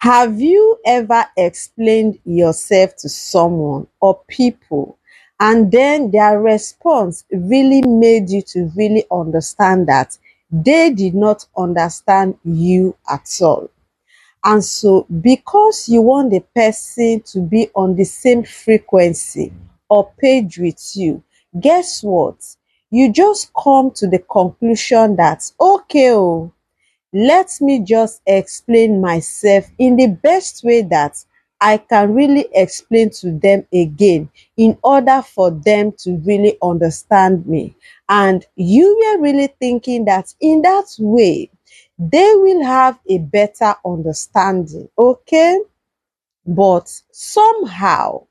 Have you ever explained yourself to someone or people, and then their response really made you to really understand that they did not understand you at all? And so, because you want the person to be on the same frequency or page with you, guess what? You just come to the conclusion that, okay, oh, let me just explain myself in the best way that I can really explain to them again in order for them to really understand me. And you were really thinking that in that way, they will have a better understanding, okay? But somehow,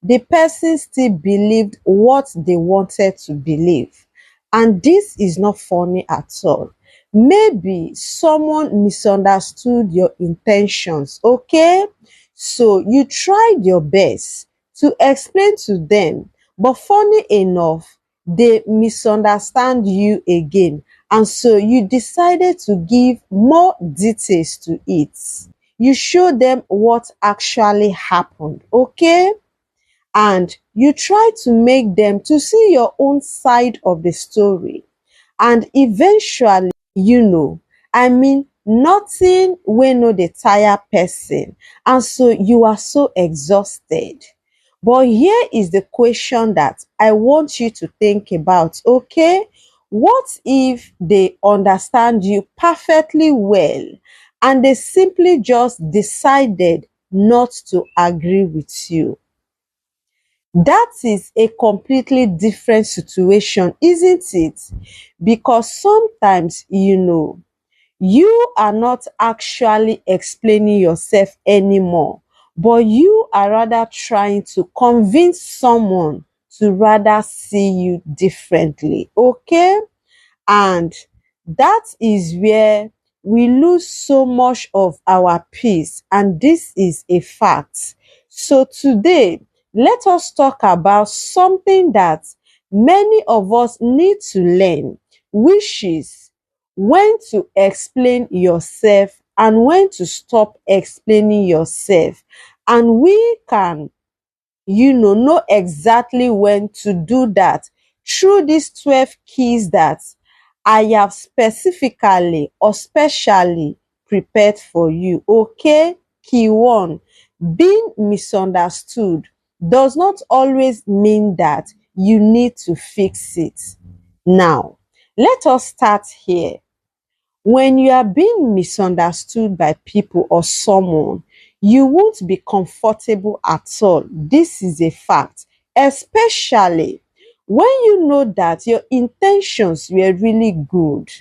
the person still believed what they wanted to believe. And this is not funny at all. Maybe someone misunderstood your intentions, okay? So you tried your best to explain to them, but funny enough, they misunderstand you again. And so you decided to give more details to it. You show them what actually happened, okay? And you try to make them to see your own side of the story. And eventually, nothing wey no dey tire person. And so you are so exhausted. But here is the question that I want you to think about, okay? What if they understand you perfectly well and they simply just decided not to agree with you? That is a completely different situation, isn't it? Because sometimes, you are not actually explaining yourself anymore, but you are rather trying to convince someone to rather see you differently. Okay? And that is where we lose so much of our peace. And this is a fact. So today, let us talk about something that many of us need to learn, which is when to explain yourself and when to stop explaining yourself. And we can know exactly when to do that through these 12 keys that I have specifically or specially prepared for you. Okay? Key one, being misunderstood does not always mean that you need to fix it. Now, let us start here. When you are being misunderstood by people or someone, you won't be comfortable at all. This is a fact, especially when you know that your intentions were really good.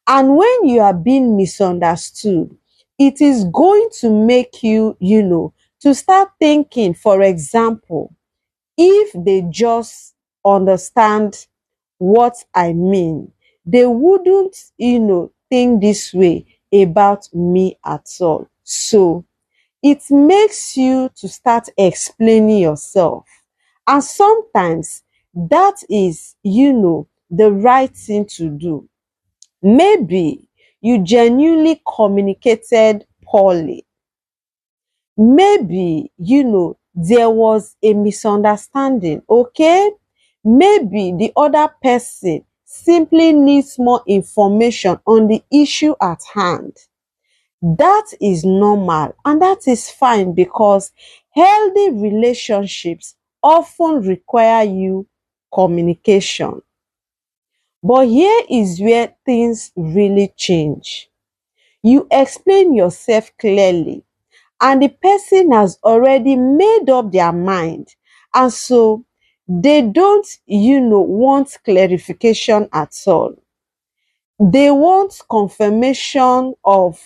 And when you are being misunderstood, it is going to make you, to start thinking, for example, if they just understand what I mean, they wouldn't, think this way about me at all. So it makes you to start explaining yourself. And sometimes that is, the right thing to do. Maybe you genuinely communicated poorly. Maybe, there was a misunderstanding, okay? Maybe the other person simply needs more information on the issue at hand. That is normal and that is fine because healthy relationships often require you communication. But here is where things really change. You explain yourself clearly and the person has already made up their mind, and so they don't want clarification at all. They want confirmation of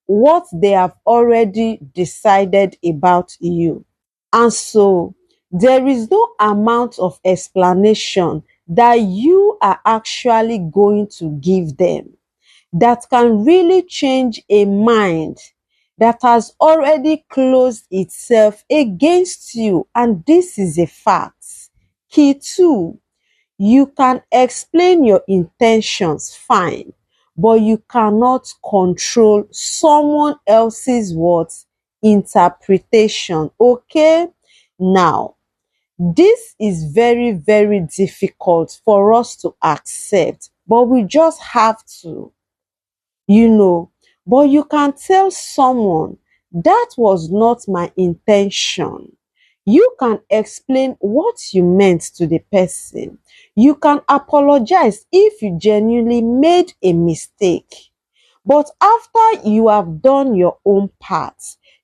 what they have already decided about you. And so there is no amount of explanation that you are actually going to give them that can really change a mind that has already closed itself against you. And this is a fact. Key two, you can explain your intentions fine, but you cannot control someone else's words interpretation. Okay? Now, this is very, very difficult for us to accept, but we just have to, you know. But you can tell someone that was not my intention. You can explain what you meant to the person. You can apologize if you genuinely made a mistake. But after you have done your own part,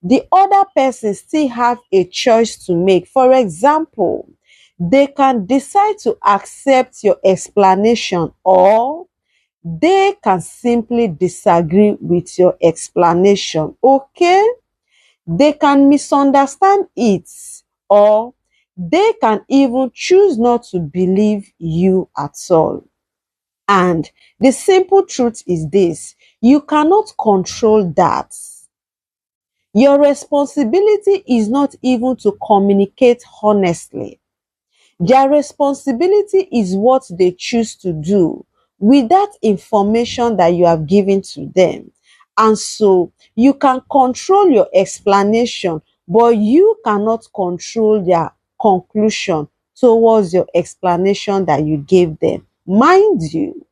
the other person still have a choice to make. For example, they can decide to accept your explanation, or they can simply disagree with your explanation. Okay? They can misunderstand it, or they can even choose not to believe you at all. And the simple truth is this: you cannot control that. Your responsibility is not even to communicate honestly. Their responsibility is what they choose to do with that information that you have given to them. And so you can control your explanation, but you cannot control their conclusion towards your explanation that you gave them. Mind you,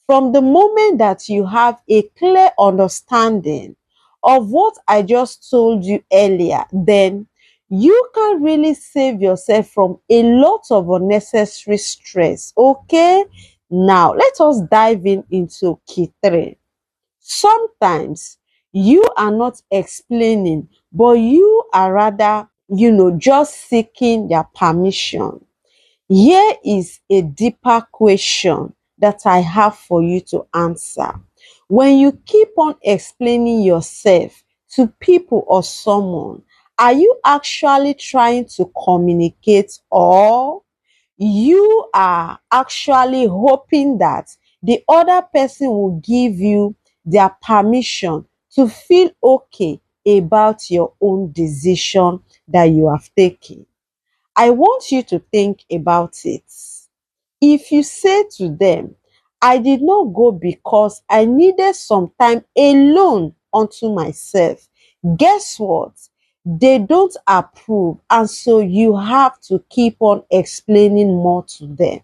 from the moment that you have a clear understanding of what I just told you earlier, then you can really save yourself from a lot of unnecessary stress. Okay? Now, let us dive into key 3. Sometimes you are not explaining, but you are rather, just seeking their permission. Here is a deeper question that I have for you to answer. When you keep on explaining yourself to people or someone, are you actually trying to communicate, or you are actually hoping that the other person will give you their permission to feel okay about your own decision that you have taken? I want you to think about it. If you say to them, I did not go because I needed some time alone unto myself, guess what? They don't approve, and so you have to keep on explaining more to them.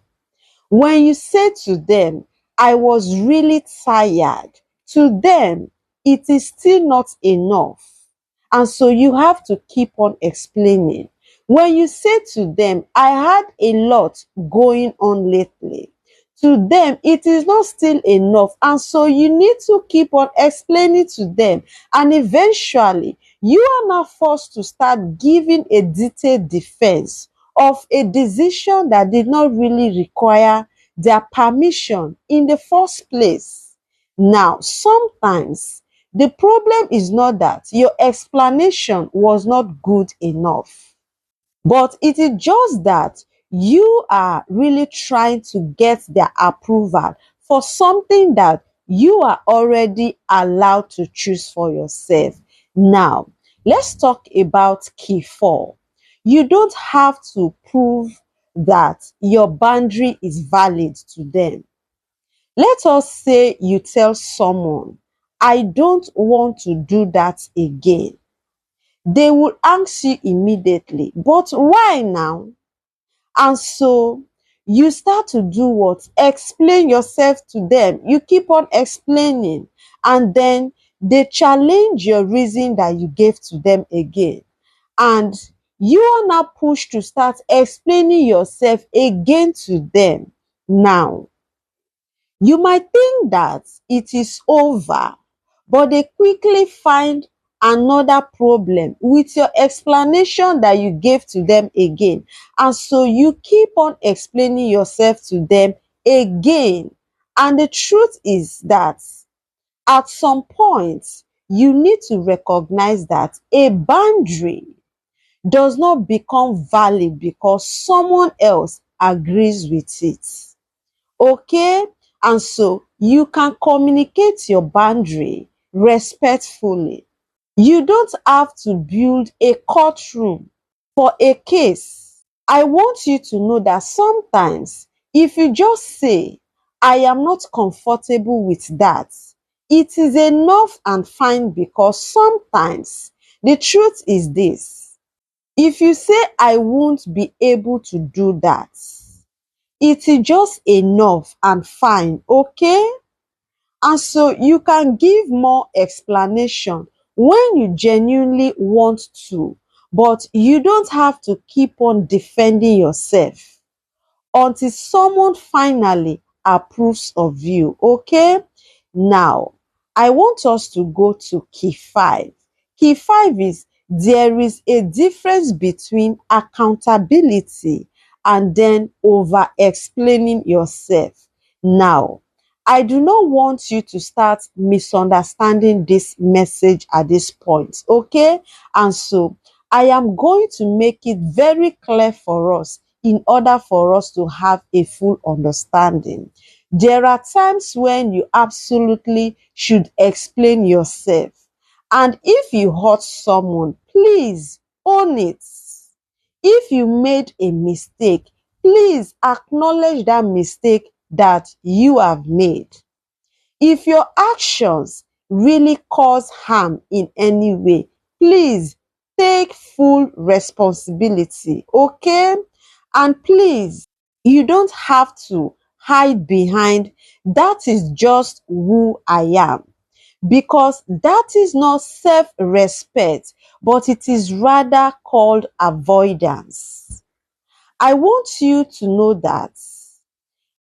When you say to them, I was really tired, to them, it is still not enough. And so you have to keep on explaining. When you say to them, I had a lot going on lately, to them, it is not still enough. And so you need to keep on explaining to them. And eventually, you are now forced to start giving a detailed defense of a decision that did not really require their permission in the first place. Now, sometimes the problem is not that your explanation was not good enough, but it is just that you are really trying to get their approval for something that you are already allowed to choose for yourself. Now, let's talk about key 4. You don't have to prove that your boundary is valid to them. Let us say you tell someone, I don't want to do that again. They will ask you immediately, but why now? And so you start to do what? Explain yourself to them. You keep on explaining, and then they challenge your reason that you gave to them again. And you are now pushed to start explaining yourself again to them. Now, you might think that it is over, but they quickly find another problem with your explanation that you gave to them again. And so you keep on explaining yourself to them again. And the truth is that at some point, you need to recognize that a boundary does not become valid because someone else agrees with it. Okay? And so you can communicate your boundary respectfully. You don't have to build a courtroom for a case. I want you to know that sometimes if you just say, I am not comfortable with that, it is enough and fine, because sometimes The truth is this: if you say I won't be able to do that, it is just enough and fine, okay? And so you can give more explanation when you genuinely want to, but you don't have to keep on defending yourself until someone finally approves of you, okay? Now, I want us to go to key 5. Key 5 is there is a difference between accountability and then over explaining yourself. Now, I do not want you to start misunderstanding this message at this point, okay? And so I am going to make it very clear for us in order for us to have a full understanding. There are times when you absolutely should explain yourself. And if you hurt someone, please own it. If you made a mistake, please acknowledge that mistake that you have made. If your actions really cause harm in any way, please take full responsibility, okay? And please, you don't have to hide behind that is just who I am, because that is not self-respect, but it is rather called avoidance. I want you to know that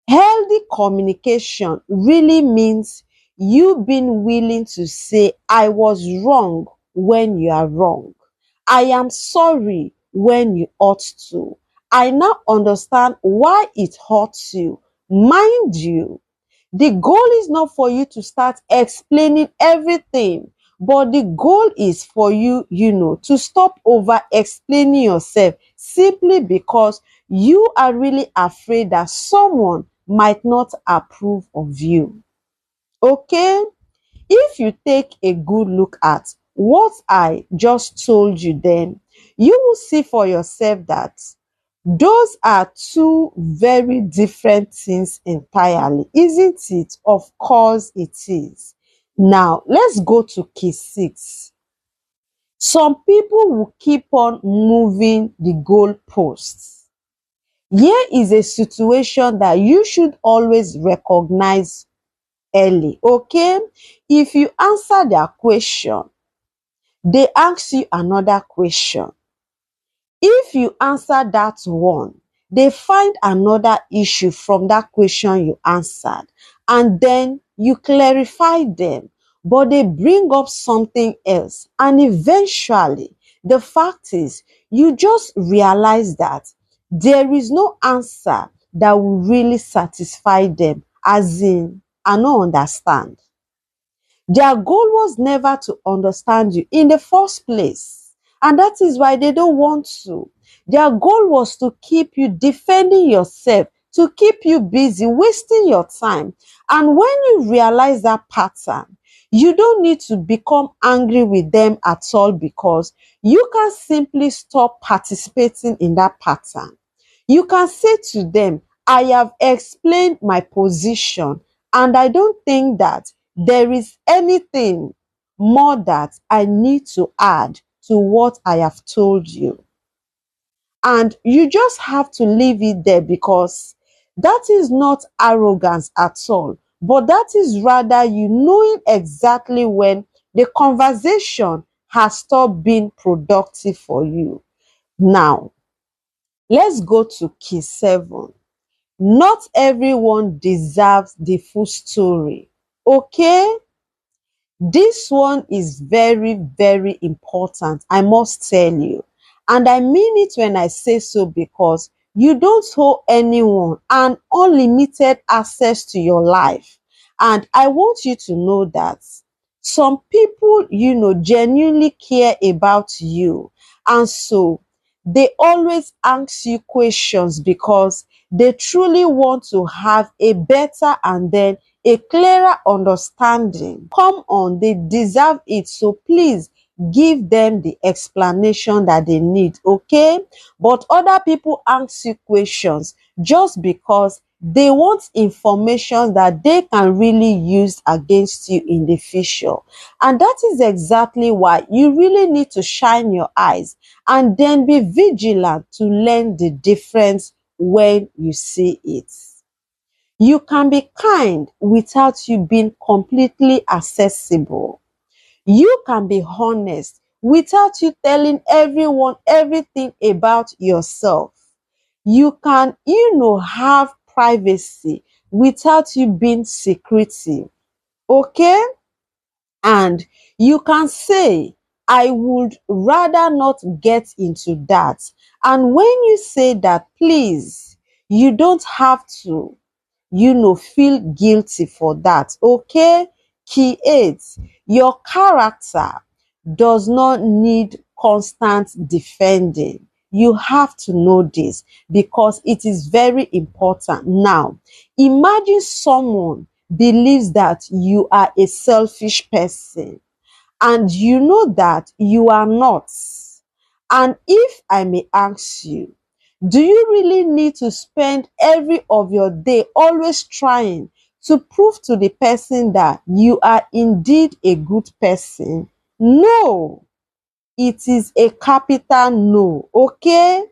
healthy communication really means you being willing to say, I was wrong when you are wrong. I am sorry when you ought to. I now understand why it hurts you. Mind you, the goal is not for you to start explaining everything, but the goal is for you, to stop over explaining yourself simply because you are really afraid that someone might not approve of you. Okay? If you take a good look at what I just told you, then you will see for yourself that those are two very different things entirely, isn't it? Of course it is. Now, let's go to key 6. Some people will keep on moving the goalposts. Here is a situation that you should always recognize early, okay? If you answer their question, they ask you another question. If you answer that one, they find another issue from that question you answered, and then you clarify them, but they bring up something else. And eventually, the fact is, you just realize that there is no answer that will really satisfy them, as in, I don't understand. Their goal was never to understand you in the first place. And that is why they don't want to. Their goal was to keep you defending yourself, to keep you busy, wasting your time. And when you realize that pattern, you don't need to become angry with them at all, because you can simply stop participating in that pattern. You can say to them, I have explained my position, and I don't think that there is anything more that I need to add to what I have told you. And you just have to leave it there, because that is not arrogance at all, but that is rather you knowing exactly when the conversation has stopped being productive for you. Now, let's go to key 7. Not everyone deserves the full story, okay? This one is very, very important, I must tell you. And I mean it when I say so, because you don't owe anyone an unlimited access to your life. And I want you to know that some people, genuinely care about you. And so they always ask you questions because they truly want to have a better and then a clearer understanding. Come on, they deserve it. So please give them the explanation that they need, okay? But other people ask you questions just because They want information that they can really use against you in the future. And that is exactly why you really need to shine your eyes and then be vigilant to learn the difference when you see it. You can be kind without you being completely accessible. You can be honest without you telling everyone everything about yourself. You can, have privacy without you being secretive. Okay? And you can say, I would rather not get into that. And when you say that, please, you don't have to, feel guilty for that. Okay? Key 8, your character does not need constant defending. You have to know this because it is very important. Now, imagine someone believes that you are a selfish person and you know that you are not. And if I may ask you, do you really need to spend every of your day always trying to prove to the person that you are indeed a good person? No, it is a capital no, okay?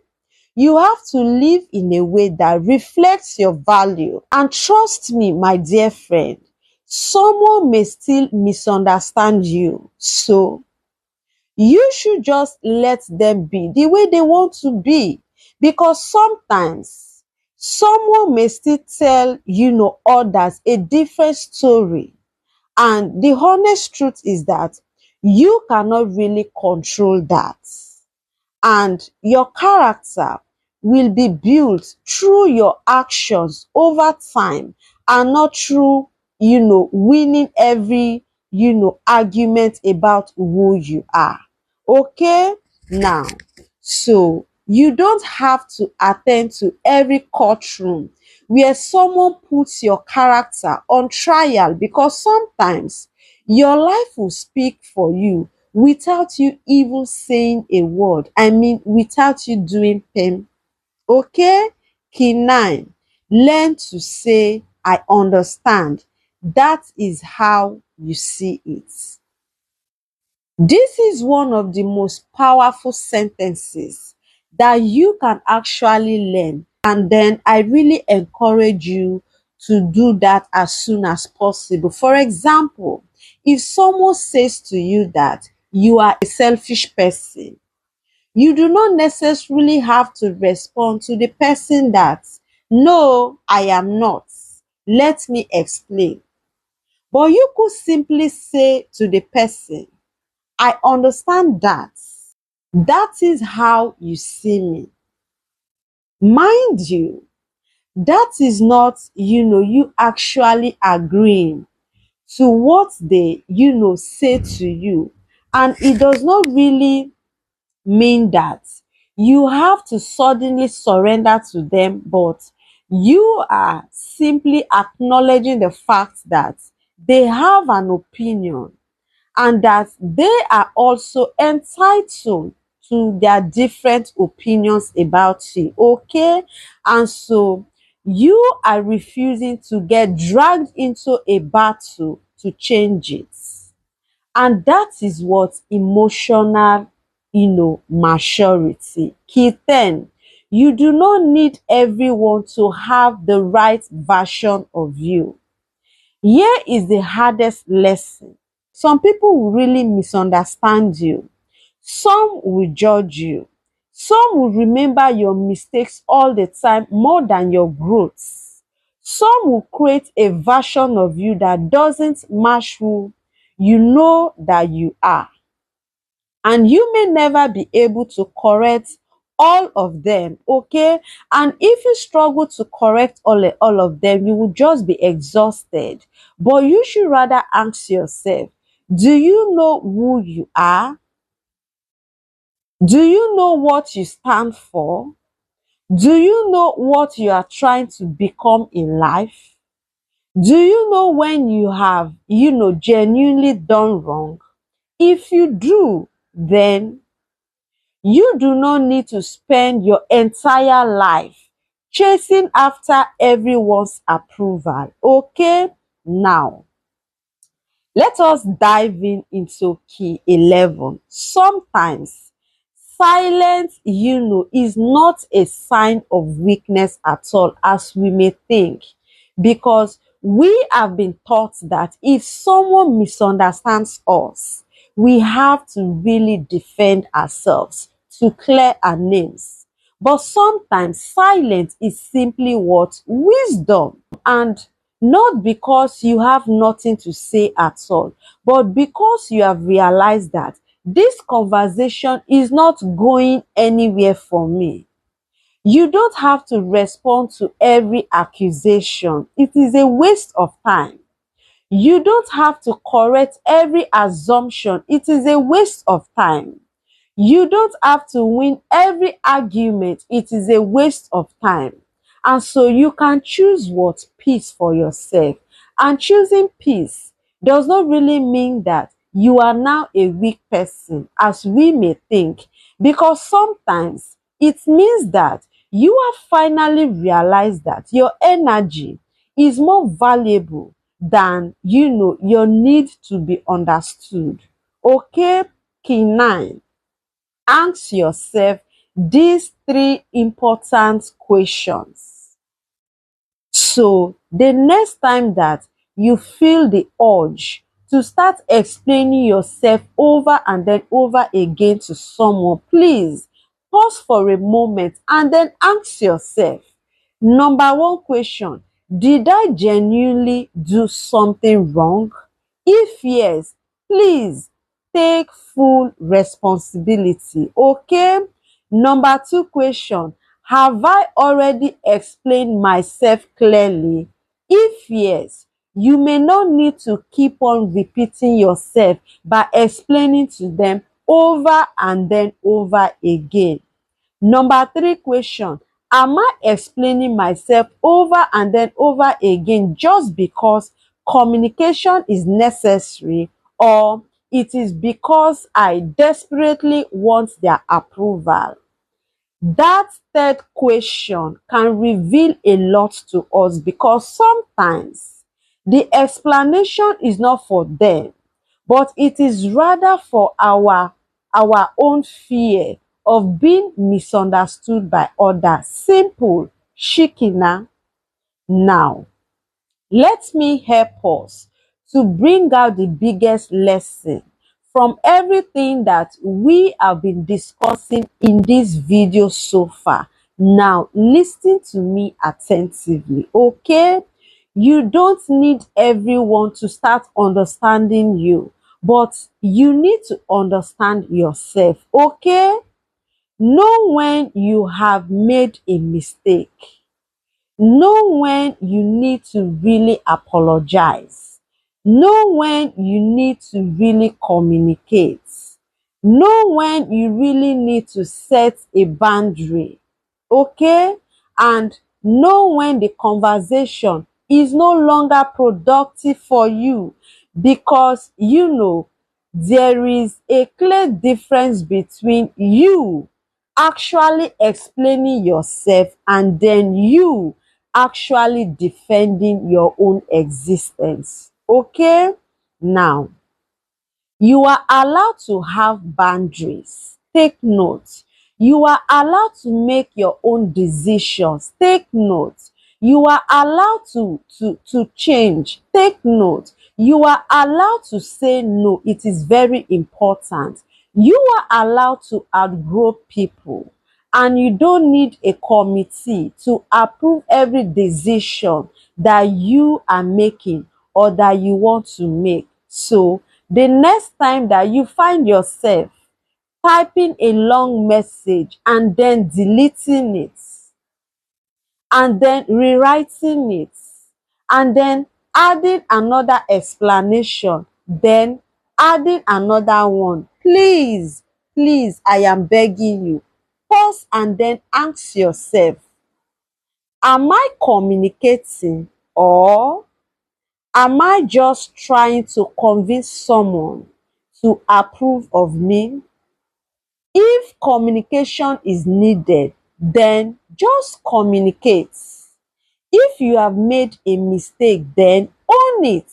You have to live in a way that reflects your value. And trust me, my dear friend, someone may still misunderstand you. So you should just let them be the way they want to be. Because sometimes someone may still tell, others a different story. And the honest truth is that you cannot really control that. And your character will be built through your actions over time and not through, winning every, argument about who you are. Okay? Now, so you don't have to attend to every courtroom where someone puts your character on trial, because sometimes your life will speak for you without you even saying a word. I mean, without you doing pen. Okay? Key 9, learn to say, I understand. That is how you see it. This is one of the most powerful sentences that you can actually learn. And then I really encourage you to do that as soon as possible. For example, if someone says to you that you are a selfish person, you do not necessarily have to respond to the person that, no, I am not. Let me explain. But you could simply say to the person, I understand that. That is how you see me. Mind you, that is not, you actually agreeing to what they, say to you. And it does not really mean that you have to suddenly surrender to them, but you are simply acknowledging the fact that they have an opinion and that they are also entitled to their different opinions about you. Okay? And so you are refusing to get dragged into a battle to change it. And that is what emotional, maturity. Key 10, you do not need everyone to have the right version of you. Here is the hardest lesson. Some people will really misunderstand you. Some will judge you. Some will remember your mistakes all the time more than your growths. Some will create a version of you that doesn't match who you know that you are. And you may never be able to correct all of them, okay? And if you struggle to correct all of them, you will just be exhausted. But you should rather ask yourself, do you know who you are? Do you know what you stand for? Do you know what you are trying to become in life? Do you know when you have, genuinely done wrong? If you do, then you do not need to spend your entire life chasing after everyone's approval. Okay, now let us dive into key 11. Sometimes silence, is not a sign of weakness at all, as we may think, because we have been taught that if someone misunderstands us, we have to really defend ourselves to clear our names. But sometimes silence is simply what? Wisdom. And not because you have nothing to say at all, but because you have realized that this conversation is not going anywhere for me. You don't have to respond to every accusation. It is a waste of time. You don't have to correct every assumption. It is a waste of time. You don't have to win every argument. It is a waste of time. And so you can choose what? Peace for yourself. And choosing peace does not really mean that you are now a weak person, as we may think, because sometimes it means that you have finally realized that your energy is more valuable than, your need to be understood. Okay, key 9. Ask yourself these 3 important questions. So the next time that you feel the urge to start explaining yourself over and then over again to someone, please pause for a moment and then ask yourself, number 1 question, did I genuinely do something wrong? If yes, please take full responsibility. Okay. Number 2 question, have I already explained myself clearly? If yes, you may not need to keep on repeating yourself by explaining to them over and then over again. Number 3 question, am I explaining myself over and then over again just because communication is necessary, or it is because I desperately want their approval? That third question can reveal a lot to us, because sometimes the explanation is not for them, but it is rather for our own fear of being misunderstood by others. Simple, Shikina. Now, let me help us to bring out the biggest lesson from everything that we have been discussing in this video so far. Now, listen to me attentively, okay? You don't need everyone to start understanding you, but you need to understand yourself, okay? Know when you have made a mistake. Know when you need to really apologize. Know when you need to really communicate. Know when you really need to set a boundary. Okay? And know when the conversation is no longer productive for you, because there is a clear difference between you actually explaining yourself and then you actually defending your own existence. Okay? Now, you are allowed to have boundaries. Take note. You are allowed to make your own decisions. Take note. You are allowed to change. Take note. You are allowed to say no. It is very important. You are allowed to outgrow people, and you don't need a committee to approve every decision that you are making or that you want to make. So the next time that you find yourself typing a long message and then deleting it, and then rewriting it, and then adding another explanation, then adding another one, please, I am begging you, pause and then ask yourself, am I communicating, or am I just trying to convince someone to approve of me? If communication is needed, then just communicate. If you have made a mistake, then own it.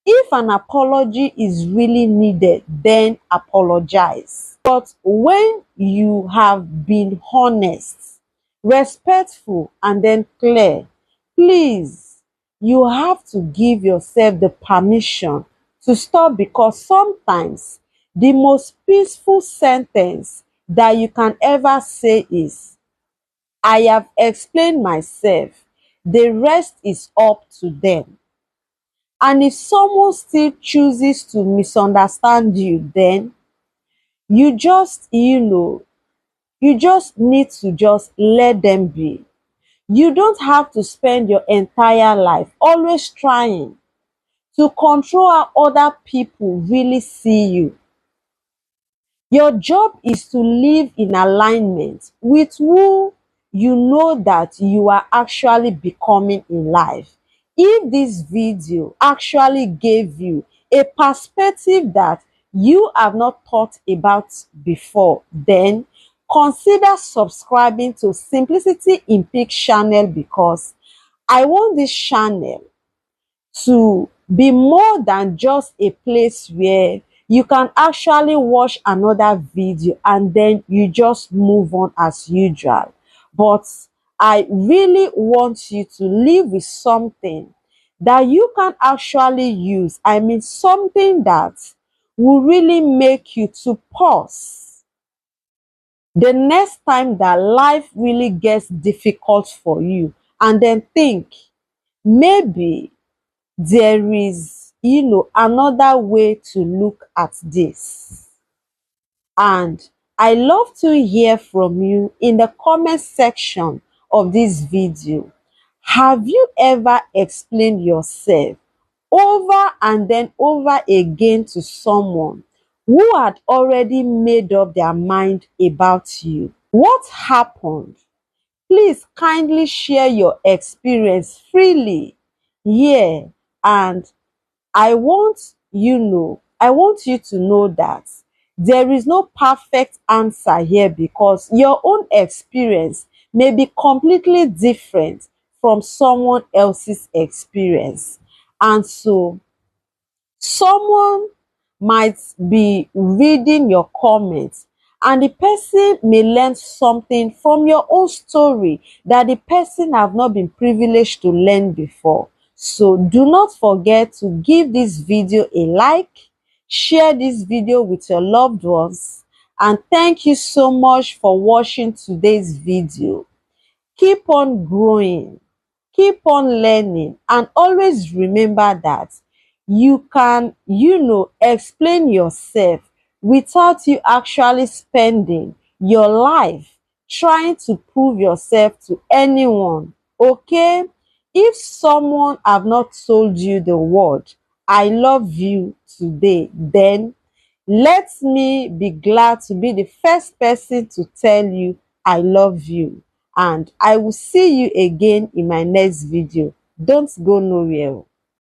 If an apology is really needed, then apologize. But when you have been honest, respectful, and then clear, please, you have to give yourself the permission to stop, because sometimes the most peaceful sentence that you can ever say is, I have explained myself. The rest is up to them. And if someone still chooses to misunderstand you, then you just, you just need to just let them be. You don't have to spend your entire life always trying to control how other people really see you. Your job is to live in alignment with who you know that you are actually becoming in life. If this video actually gave you a perspective that you have not thought about before, then consider subscribing to Simplicity in Peak channel, because I want this channel to be more than just a place where you can actually watch another video and then you just move on as usual. But I really want you to live with something that you can actually use. I mean, something that will really make you to pause the next time that life really gets difficult for you, and then think, maybe there is, another way to look at this. And I love to hear from you in the comment section of this video. Have you ever explained yourself over and then over again to someone who had already made up their mind about you? What happened? Please kindly share your experience freely here. And I want you to know that there is no perfect answer here, because your own experience may be completely different from someone else's experience. And so someone might be reading your comments, and the person may learn something from your own story that the person have not been privileged to learn before. So do not forget to give this video a like, share this video with your loved ones, and thank you so much for watching today's video. Keep on growing, keep on learning, and always remember that you can, explain yourself without you actually spending your life trying to prove yourself to anyone. Okay? If someone have not told you the word, I love you today, then let me be glad to be the first person to tell you I love you. And I will see you again in my next video. Don't go nowhere.